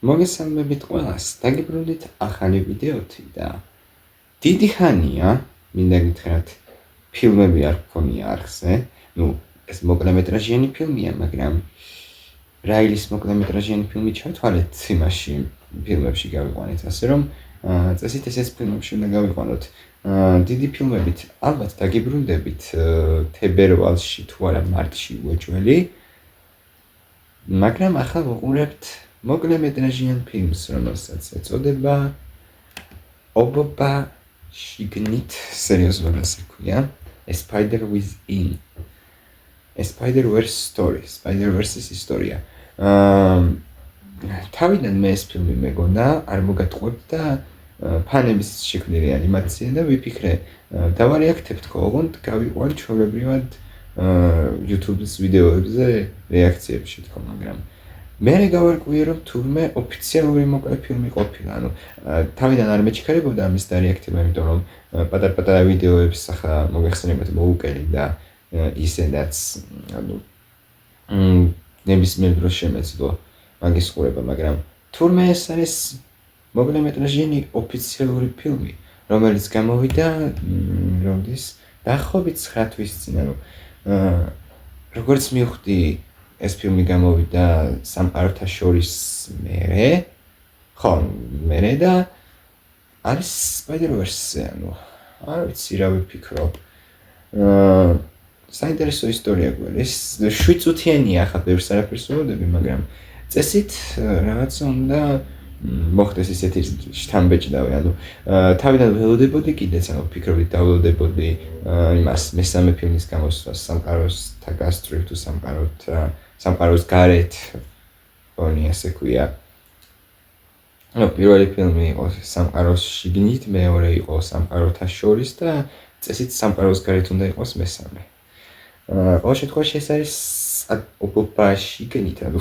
მოგესალმებით ყველას, დაგიბრუნდით ახალი ვიდეოთი და დიდი ხანია, მინდა გითხრათ, ფილმები არ გქონია არხზე. ეს მოკლემეტრაჟიანი ფილმია, მაგრამ რაილის მოკლემეტრაჟიანი ფილმი ჩავთვალეთ იმაში ფილმებში გავიყვანეთ, ასე რომ წესით ესეც ფილმებში უნდა გავიყვანოთ. დიდი ფილმებით ალბათ დაგიბრუნდებით თებერვალში თუ არა მარტში უეჭველი, მაგრამ ახლა ვუყურებთ მოკლემეტრაჟიან ფილმს, რომელსაც ეწოდება ობობა შიგნით, სერიოზულად ასე ქვია, A Spider Within. A Spider-Verse story, Spider-Verse-ის ისტორია. თავიდან მე ეს ფილმი მეგონა, არ მოგატყუებდა ფანების შექმნილი ანიმაცია და ვიფიქრე, დავარეაქტებთ ოღონდ გავიყვან ჩვეულებრივად YouTube-ის ვიდეოებზე რეაქციებში თქო, მაგრამ მე გავარკვიე, რომ თურმე ოფიციალური მოკლე ფილმი ყოფილა. ანუ თავიდან არ მეჩქარებოდა ამის დარეაქტება, იმიტომ რომ პატარ-პატარა ვიდეოებს ახლა მოგეხსენებათ მოუკელი და ისედაც ანუ ნებისმიერ დროს შემეძლო მაგის ყურება, მაგრამ თურმე ეს არის მოკლემეტრაჟიანი ოფიციალური ფილმი, რომელიც გამოვიდა რომდის დაახლოებით 9 თვის წინ. ანუ როგორც მივხვდი, ეს ფილმი გამოვიდა სამყაროთა შორის მერე, ხო, მერე და არის Spider-Verse-ზე, ანუ არ ვიცი რა ვიფიქრო. საინტერესო ისტორია გვერის, 7 წუთიანია, ახლა ბევრს არაფერს ველოდები, მაგრამ წესით რაღაცა უნდა მოხდეს ისეთი შთამბეჭდავი, ანუ თავიდან ველოდებოდი კიდეც, ანუ ვფიქრობდი დაველოდებოდი იმას მესამე ფილმის გამოსვლას, სამყაროსთან გასწვრივ თუ სამყაროს გარეთ, oni ასე ქვია. ანუ პირველი ფილმი იყო სამყაროს შიგნით, მეორე იყო სამყაროთა შორის და წესით სამყაროს გარეთ უნდა იყოს მესამე. ყოველ შემთხვევაში ეს არის ობობა შიგნით, ანუ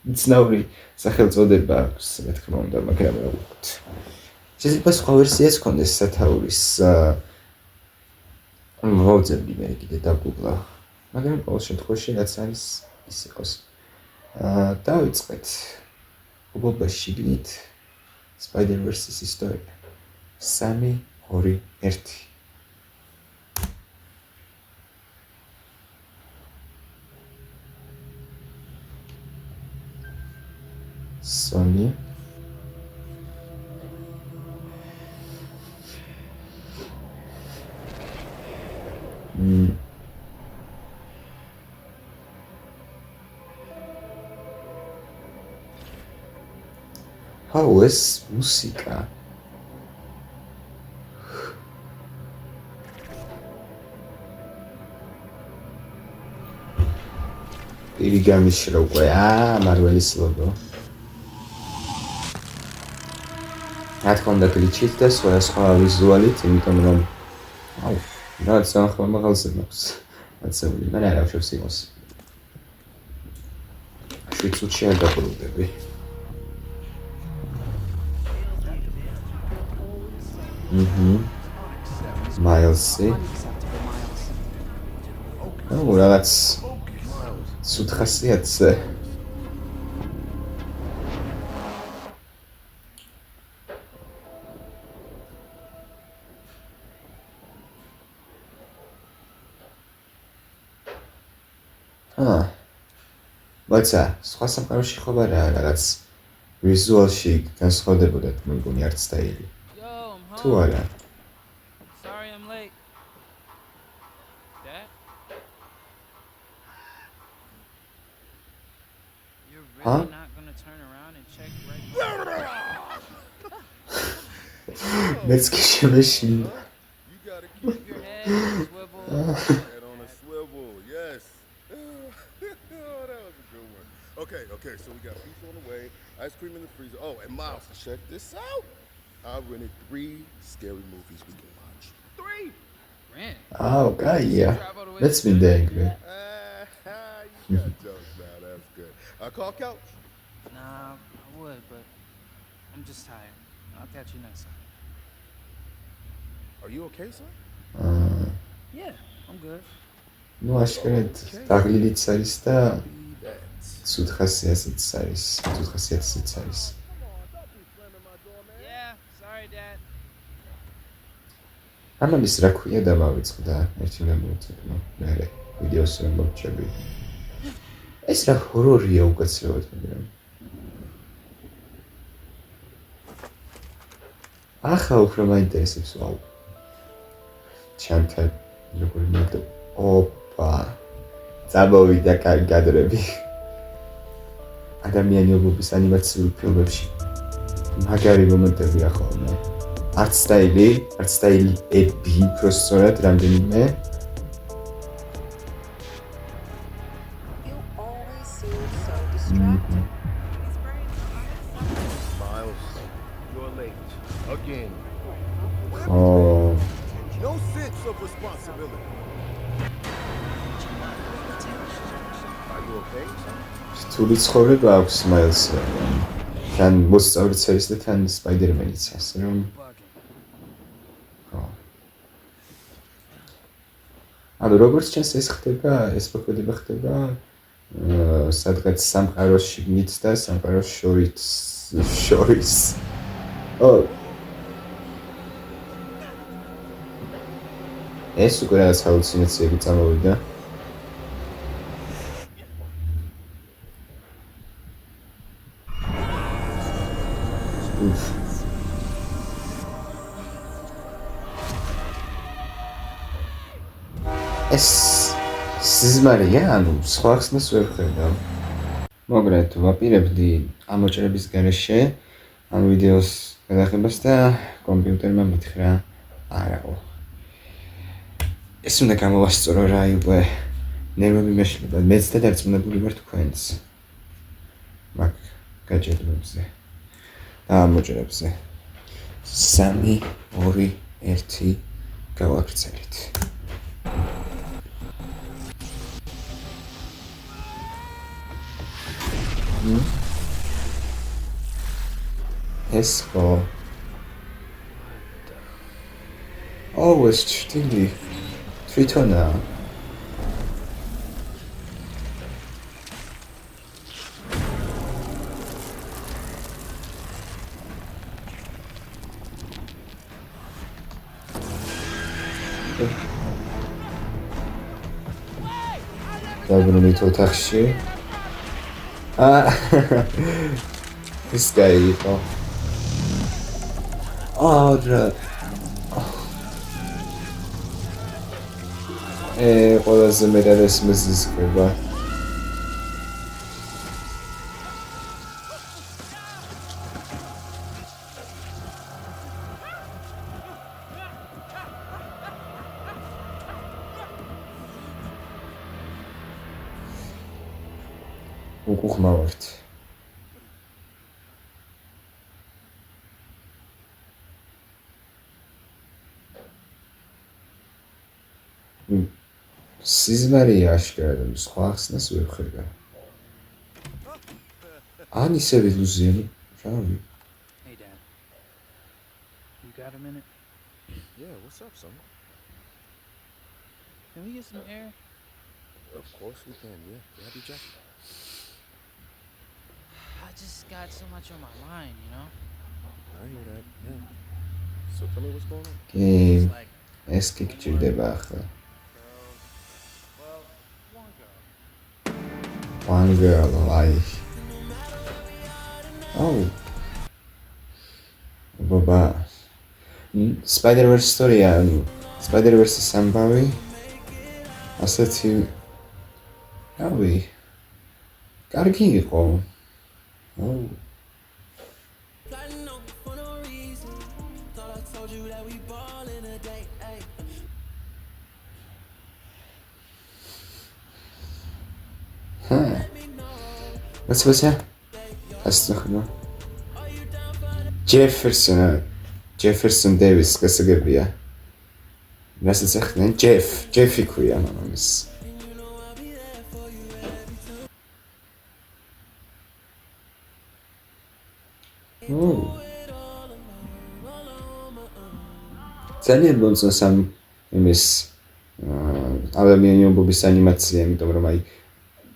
ცნაური სახელწოდება აქვს, რა თქმა უნდა, მაგრამ რა ვთქვათ. შეიძლება სხვა ვერსიაც ჰქონდეს სათაურის, მოვძებდი მე კიდე დაგუგლავ, მაგრამ ყოველ შემთხვევაში რაც არის ის იყოს. დავიწყეთ ობობა შიგნით Spider-Verse-ის ისტორია. 3, 2, 1. Sony. How is música? Irigamis შროყვე, მარველის ლოგო. რა თქმა უნდა გლიჩით და სხვა ვიზუალით, იმიტომ რომ რაც ახლა მაღალზე მაქვს. აცებული, მაგრამ არ აღშვებს იმას. 7 წუთში არ დაბრუნდები. Milesი. ანუ რაღაც ცუდ ხასიათზე. მოიცა, სხვა სამყაროში ხო არა რაღაც ვიზუალში განსხვავდებოდა მეგონი არც სტაილი. თუ არა. Sorry I'm late. Dad? You're really not going to turn around and check right მეც კი შემეშინდა. You got to keep your head on a swivel. Head on a swivel, yes. Oh, that was a good one. Okay, so we got pizza on the way, ice cream in the freezer. Oh, and Miles, check this out. I rented 3 scary movies we can watch. 3! Rent. კაია. Let's be angry. You got jokes now, that's good. Call couch? Nah, I would, but I'm just tired. I'll catch you next time. Are you okay, son? Yeah, I'm good. ну აშკარად დაღლილიც არის და ცუდ ხასიათიც არის. ცუდ ხასიათიც არის. Yeah, sorry, Dad. ამის რა ქვია დავავიწყდა ერთი მემოწმე მე ვიდეოს რომ მოვჭები. ეს რა ჰორორია უკაცრავად მაგრამ. ახლა უფრო მაინტერესებს ვაუ. ჩანთა როგორი მოდო. ოპა. წამოვიდა კადრები. ადამიანების ანიმაციურ ფილმებში მაგარი მომენტებია ხოლმე. არც სტაილი ები პროსწორად რამდენიმე Miles, you're late. Again. Oh, No sense of responsibility. Are you okay, son? რთული ცხოვრება აქვს მაილსს. თან მოსწავლეც არის და თან სპაიდერმენიც ასე რომ ანუ როგორც ჩანს ეს ხდება, ეს მოქმედება ხდება სადღაც სამყაროს შიგნით და სამყაროს შორის. ეს უკვე რაღაც ჰალუცინაციები წამოვიდა. ეს სიზმარია, ანუ სხვა ხსნას ვერ ხედავ. მოგრეთ ვაპირებდი ამ მოჭრების გარეშე ამ ვიდეოს გადაღებას და კომპიუტერმა მითხრა არაო. ეს უნდა გამოვასწორო რა უკვე ნერვები მეშლება. მეც და დარწმუნებული ვარ თქვენც. მაგ გაჭედვებზე და ამ მოჭრებზე 3, 2, 1 გავაგრძელეთ. ეს ხო always ჩრდილი თვითონა დაბრუნდით ოთახში this guy იყო ყველაზე მეტად ეს მეზისება უკუხმავართ სიზმარია აშკარად სხვა ხსნას ვერ ხედა. ან ისევ ილუზია, რავი. Hey, Dad. You got a minute? Yeah, what's up, son? Can we get some air? Of course we can, yeah. Grab your jacket. I just got so much on my mind, you know? I hear that, yeah. So tell me what's going on. კი, It's like ეს კი გჭირდება ახლა. girls. Well, one girl. One girl, like. Oh. Baba. Spider-Verse story-ა, Spider-Verse-ის ამბავი. ასეთი რავი. კარგი იყო. Oh. What's that? Jefferson Davis გასაგებია. რასაც ახდენ ჯეფი ქვია მამამის. ძალიან ბონსოს ამ იმის ადამიანობის ანიმაცია, იმიტომ რომ აი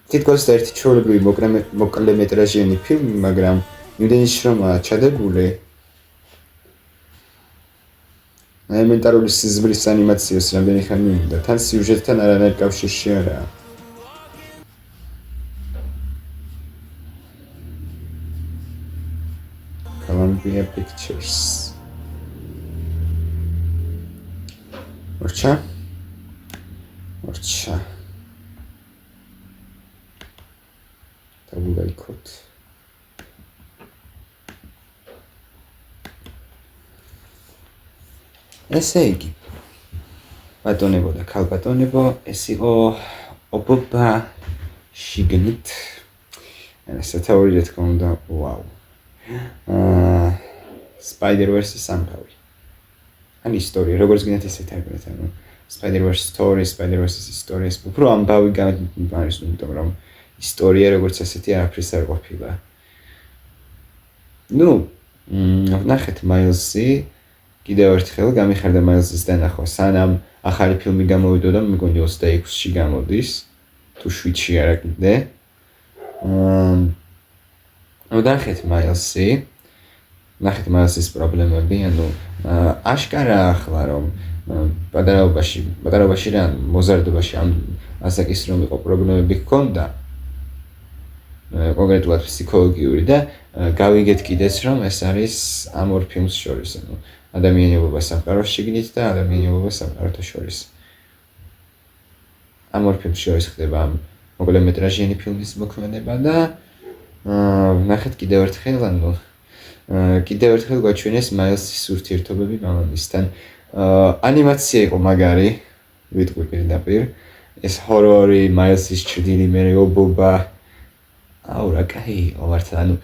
თითქოს ერთი ჩვეულებრივი მოკლემეტრაჟიანი ფილმი, მაგრამ იმდენი შრომაა ჩადებული. ელემენტარული სიზმრის ანიმაციას რამდენი ხანი უნდა, თან სიუჟეტთან არანაირ კავშირში არაა. Columbia Pictures. Orcha. დავუგაიქოთ. ესე იგი. ბატონებო და ქალბატონებო, ეს იყო ობობა შიგნით. სათაური რა თქმა უნდა, ვაუ. Spider-Verse-ის ამბავი. ან ისტორია, როგორც გინდათ ისეთ აიგეთ, ანუ Spider-Verse story, Spider-Verse-ის ისტორიის უფრო ამბავი არის, იმიტომ რომ ისტორია როგორც ასეთი არაფრის არ ყოფილა. ნუ, ვნახეთ მაილსი, კიდევ ერთხელ გამიხარდა მაილსის დანახვა, სანამ ახალი ფილმი გამოვიდოდა, მეგონი 26-ში გამოდის, თუ 7-ში არა კიდე. ვნახეთ მაილსი, ვნახეთ მაილსის პრობლემები, ანუ აშკარა ახლა რომ პატარაობაში რა მოზარდობაში ამ ასაკის რომ იყო პრობლემები ჰქონდა, კონკრეტულად ფსიქოლოგიური და გავიგეთ კიდეც რომ ეს არის ამ ორ ფილმს შორის, ანუ ადამიანობა სამყაროს შიგნით და ადამიანობა სამყაროთა შორის. ამ ორ ფილმს შორის ხდება ამ მოკლემეტრაჟიანი ფილმის მოქმედება და ვნახეთ კიდევ ერთხელ, ანუ კიდევ ერთხელ გვაჩვენეს მაილსის ურთიერთობები მამამისთან. ანიმაცია იყო მაგარი, ვიტყვი პირდაპირ. ეს ჰორორი, მაილსის ჩრდილი, მერე ობობა. აუ რა კაი იყო მართლა, ანუ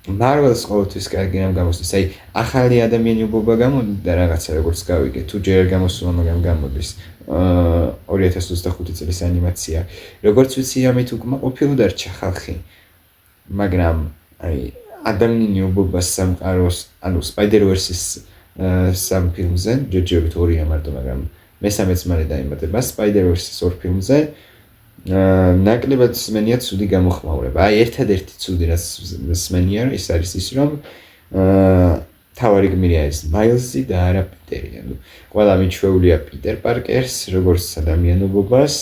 Marvel-ს ყოველთვის კარგი რამ გამოსდის. აი, ახალი ადამიანი ობობა გამოდიდა რაღაცა როგორც გავიგე, თუ ჯერ გამოსულა, მაგრამ გამოდის. 2025 წლის ანიმაცია. როგორც ვიცი, ამით უკმაყოფილო დარჩა ხალხი. მაგრამ აი ადამიანი ობობას სამყაროს, ანუ Spider-Verse-ის სამ ფილმზე, ჯერჯერობით ორია მარტო, მაგრამ მესამეც მალე დაემატება Spider-Verse-ის ორ ფილმზე. ნაკლებად სმენია ცუდი გამოხმაურება. აი ერთადერთი ცუდი რაც სმენია ის არის ის რომ თავარი გმირი არის მაილსი და არა პიტერი. ანუ ყველა მიჩვეულია პიტერ პარკერს როგორც ადამიანობობას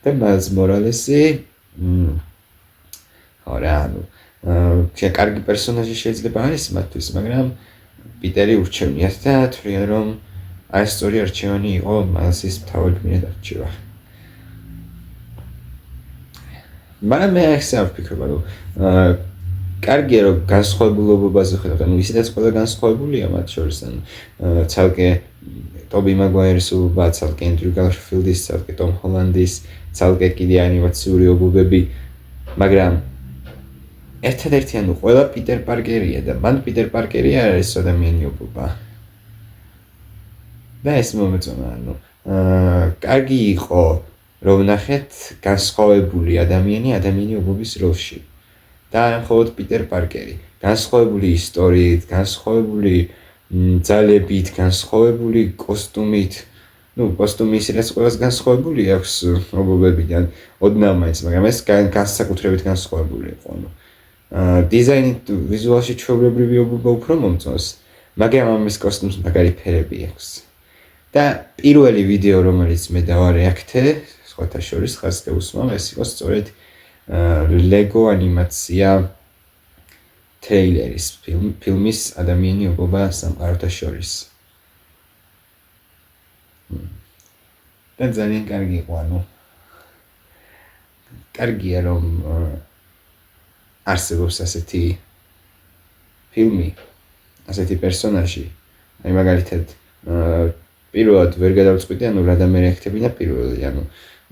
და მაილს მორალესი ანუ კარგი პერსონაჟი შეიძლება არის მათთვის, მაგრამ პიტერი ურჩევნიათ და თვლიან რომ აი სწორი არჩევანი იყო მაილსის თავად გმირად არჩევა. მაგრამ მე ახსნა ვფიქრობ, რომ კარგია რომ განსხვავებულობაზე ხედავთ, ანუ ისედაც ყველა განსხვავებულია მათ შორის, ანუ ცალკე ტობი მაგვაირის ობობა, ცალკე ენდრიუ გარფილდის, ცალკე ტომ ჰოლანდის, ცალკე კიდე ანიმაციური ობობები, მაგრამ ერთადერთი ანუ ყველა პიტერ პარკერია და მან პიტერ პარკერი არ არის ადამიანი ობობა. და ეს მომეწონა, ანუ კარგი იყო რომ ნახეთ განსხვავებული ადამიანი ობობის როლში. და არა მხოლოდ პიტერ პარკერი, განსხვავებული ისტორიით, განსხვავებული ძალებით, განსხვავებული კოსტუმით. ნუ კოსტუმი ის რაც ყველას განსხვავებული აქვს ობობებიდან, ოდნავ მაინც, მაგრამ ეს განსაკუთრებით განსხვავებული იყო. დიზაინით ვიზუალში ჩვეულებრივი ობობა უფრო მომწონს, მაგრამ ამის კოსტუმს მაგარი ფერები აქვს. და პირველი ვიდეო რომელიც მე დავარეაქტე, სხვათა შორის ხარს გეუსმამ, ეს იყო სწორედ ლეგო ანიმაცია ტრეილერის ფილმის ადამიანი ობობა სამყაროთა შორის. და ძალიან კარგი იყო, ანუ კარგია რომ არსებობს ასეთი ფილმი, ასეთი პერსონაჟი. აი მაგალითად პირველად ვერ გადავწყვიტე, ანუ რა დამერეაქტებინა პირველი, ანუ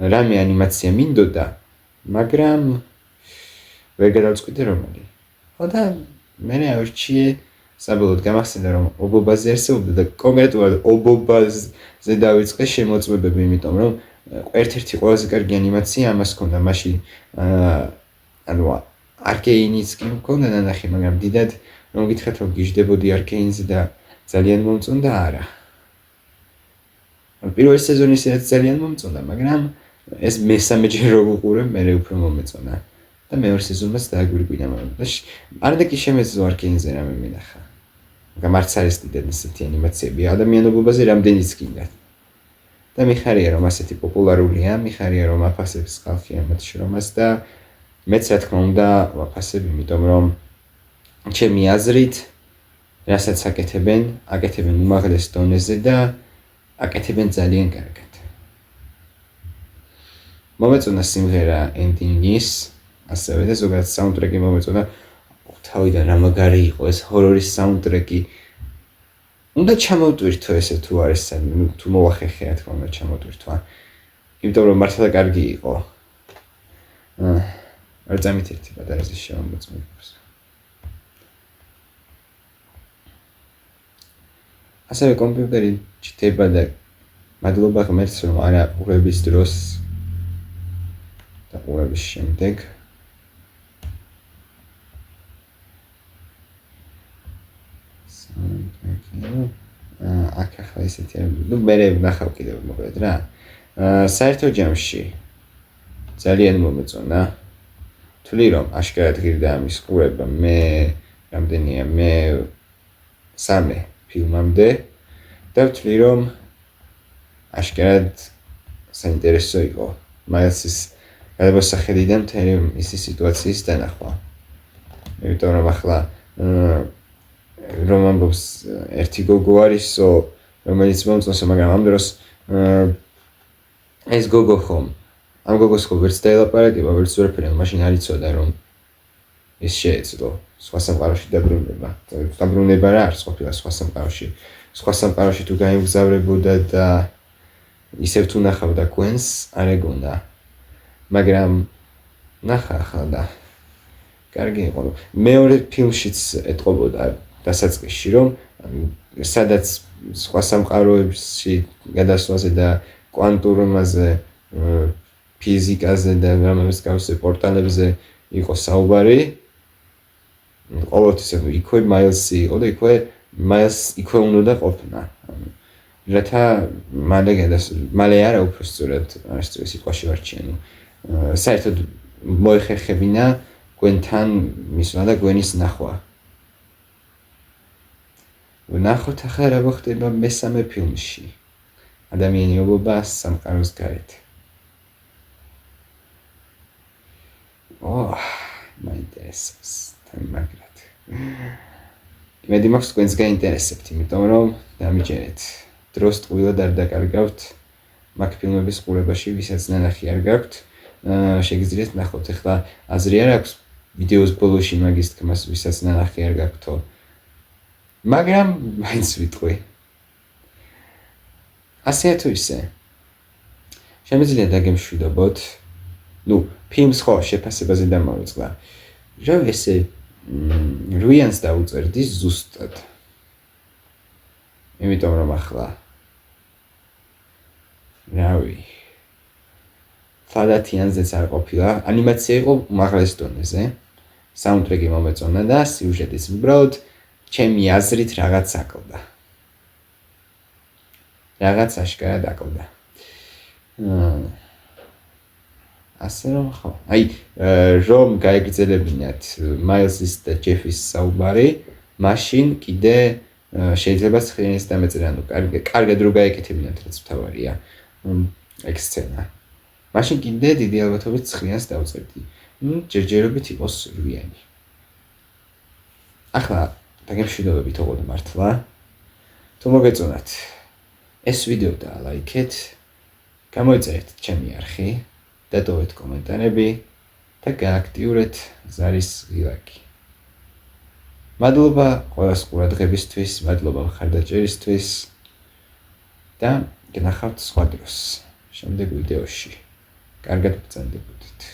რამე ანიმაცია მინდოდა, მაგრამ ვერ გადავწყვიტე რომელი. ხო და მე ავირჩიე საბოლოოდ გამახსენდა რომ ობობაზე არსებობდა და კონკრეტულად ობობაზე დავიწყე შემოწმებები, იმიტომ რომ ერთ-ერთი ყველაზე კარგი ანიმაცია ამას ჰქონდა მაშინ ანუ არკეინიც კი მქონდა ნანახი, მაგრამ დიდად რომ გითხრათ რომ გიждდებოდი არკეინზე და ძალიან მომწონდა არა. პირველი სეზონის რაც ძალიან მომწონდა, მაგრამ ეს მესამეჯერ რო ვუყურებ, მე უფრო მომეწონა. და მეორე სეზონმაც დააგვირგვინა მაგრამ. და არადა კი შემეძლო არკინზე რამე მინახა. მაგრამ არც არის დიდად ისეთი ანიმაციები ადამიანობაზე რამდენიც გინდა. და მიხარია რომ ასეთი პოპულარულია, მიხარია რომ აფასებს ხალხი ამათ შრომას და მეც რა თქმა უნდა ვაფასებ, იმიტომ რომ ჩემი აზრით რასაც აკეთებენ უმაღლეს დონეზე და აკეთებენ ძალიან კარგად. მომეწონა სიმღერა ending-ის, ასევე და ზოგადად საუნდტრეკი მომეწონა. თავიდან რა მაგარი იყო ეს ჰორორის საუნდტრეკი. უნდა ჩამოვტვირთო ესე თუ არის სანუ თუ მოახერხე რა თქმა უნდა ჩამოვტვირთვა. იმიტომ რომ მართლა კარგი იყო. არ წამით ერთი პატარაზე შემოწმებს. ასევე კომპიუტერი ჩიტება და მადლობა ღმერთს რომ არა ყურების დროს და ყურების შემდეგ აქ ახლა ისეთი ნუ მე ვნახავ კიდევ მოკლედ რა. საერთო ჯამში ძალიან მომეწონა. თვლი რომ აშკარად ღირდა ამის ყურება მე რამდენია მე 3 ფილმამდე და ვთვლი რომ აშკარად საინტერესო იყო მაილსის გადმოსახედიდან მთელი მისი სიტუაციის დანახვა. იმიტომ რომ ახლა რომ ამბობს ერთი გოგო არისო რომელიც მომწონს მაგრამ ამ დროს ეს გოგო ხომ ამ გოგოს ხო ვერც დაელაპარაკება ვერც ვერაფერი მაშინ არ იცოდა რომ ეს შეეძლო სხვა სამყაროში დაბრუნება რა არის ყოფილა სხვა სამყაროში თუ გაემგზავრებოდა და ისევ თუ ნახავდა გვენს არ ეგონდა მაგრამ ნახა ახლა და კარგი იყო რომ მეორე ფილმშიც ეტყობოდა დასაწყისში რომ სადაც სხვა სამყაროებში გადასვლაზე და კვანტურმაზე ფიზიკაზე და რამის გავსე პორტალებზე იყო საუბარი ყოველთვის იქვე მაილსი იყო და იქვე უნდა ყოფნა რათა მალე არა უფრო სწორად არის ეს სიტყვაში ვარჩიე საერთოდ მოეხერხებინა გვენთან მისვლა და გვენის ნახვა ვნახოთ ახლა რა მოხდება მესამე ფილმში ადამიანობა სამყაროს გარეთ მაინტერესებს თამაგრად იმედი მაქვს თქვენს გაინტერესებთ იმიტომ რომ დამიჯერეთ დროს ტყუილად არ დაკარგავთ მაგ ფილმების ყურებაში ვისაც ნანახი არ გაქვთ შეგიძლიათ ნახოთ ახლა აზრი არ აქვს ვიდეოს ბოლოში მაგის თქმას ვისაც ნანახი არ გაქვთო მაგრამ მაინც ვიტყვი ასე თუ ისე შემიძლია დაგემშვიდობოთ ნუ ფილმს ხო შეფასებაზე დამოვიწყდა რა ესე რუიანს დაუწერდი ზუსტად იმიტომ რომ ახლა რავი ფადათიანზეც არ ყოფილა ანიმაცია იყო უმაღლეს დონეზე საუნდტრეკი მომეწონა და სიუჟეტიც უბრალოდ ჩემი აზრით რაღაც აკლდა რაღაც აშკარად აკლდა ასე რომ ხო აი რომ გაიგრძელებინათ მაილსის და ჯეფის საუბარი მაშინ კიდე შეიძლება ცხრიანის დამეწერა ანუ კარგად რო გაეკეთებინათ რაც მთავარია ეგ სცენა მაშინ კიდე დიდი ალბათობით ცხრიანს დავწერდი ჯერჯერობით იყოს რვიანი ახლა დაგემშვიდობებით ოღონდ მართლა თუ მოგეწონათ ეს ვიდეო დაალაიქეთ გამოიწერეთ ჩემი არხი დატოვეთ კომენტარები და გააქტიურეთ ზარის ღილაკი მადლობა ყველას ყურადღებისთვის მადლობა მხარდაჭერისთვის და გნახავთ სხვა დროს შემდეგ ვიდეოში კარგად ბრძანდებოდეთ